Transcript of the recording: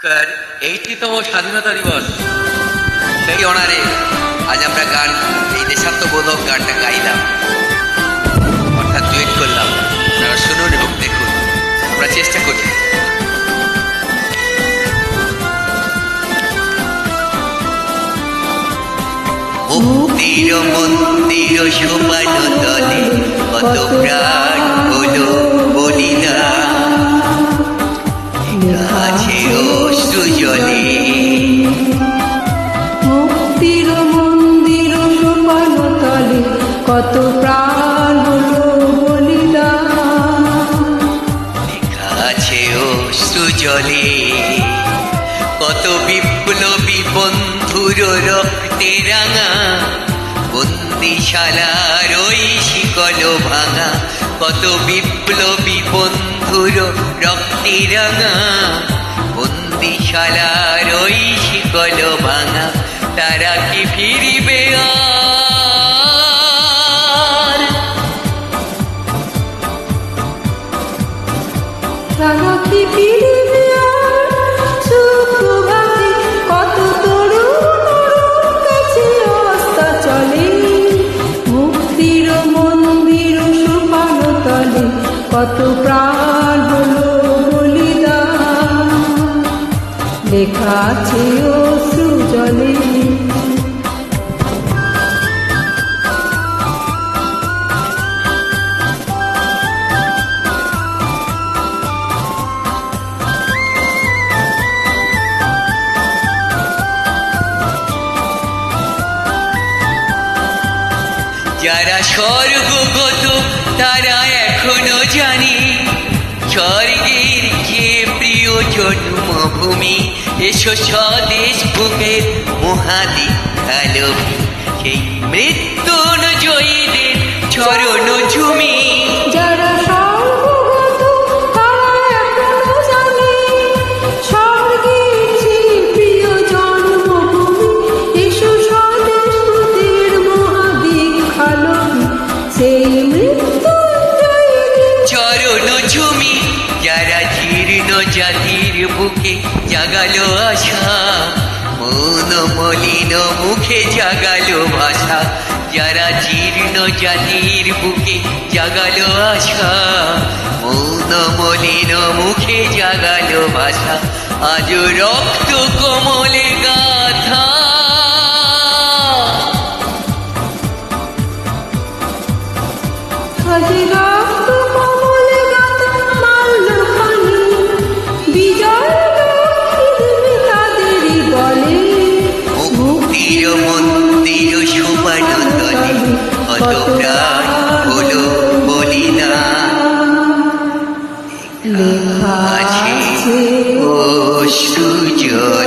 নমস্কার। 80তম স্বাধীনতা দিবস, সেই অনারে আজ আমরা গান, এই দেশাত্মবোধক গানটা গাইলাম, অর্থাৎ ডুয়েট করলাম। আপনারা শুনুন এবং দেখুন, আমরা চেষ্টা করছি। মুক্তির মন্দির সোপান তলে কত প্রাণ হলো বলিদান, আছে অশ্রু জলে। মুক্তির মন্দির সোপান তলে কত প্রাণ হলো বলিদান, আছে অশ্রু জলে। কত বিপ্লবী বন্ধুর রক্তে রাঙা বন্দিশালার ওই শিকল ভাঙা। কত বিপ্লবী বন্ধুর রক্তে রাঙা বন্দিশালার ওই শিকল ভাঙা। তারা কি ফিরিবে আর? তারা কি ফিরবে আর? সুপ্রভাতে কত তরুণ কাছে অস্তা চলে। মুক্তির মন্দির সোপান তলে কত প্রাণ হলো বলিদান, লেখা আছে অশ্রু জলে। যারা স্বর্গগত তারা এখনো জানি স্বর্গের যে প্রিয় জন্মভূমি। এসো স্বদেশ বুকের মহাদীক্ষালোভী, সেই মৃত্যুঞ্জয়ীদের চরণ ঝুমি। যারা স্বর্গগত তারা এখনো জানে স্বর্গের যে প্রিয় জন্মভূমি। এসো স্বদেশ বুকের মহাদীক্ষালোভী, সেই মৃত্যুঞ্জয়ীদের চরণ ঝুমি। যারা জীর্ণ জাতির বুকে জাগালো আশা, মন মলিন মুখে জাগালো ভাষা। যারা জীর্ণ জাতির বুকে জাগালো আশা, মন মলিন মুখে জাগালো ভাষা। আজ রক্ত কমলে গাথা, আজ রক্ত কমলে গাথা মাল্যখানি। বিজয় লক্ষ্মী তাদেরই বলে। মুক্তির মন্দির সোপান তলে কত প্রাণ হলো বলিদান, লেখা আছে আছে অশ্রু জলে।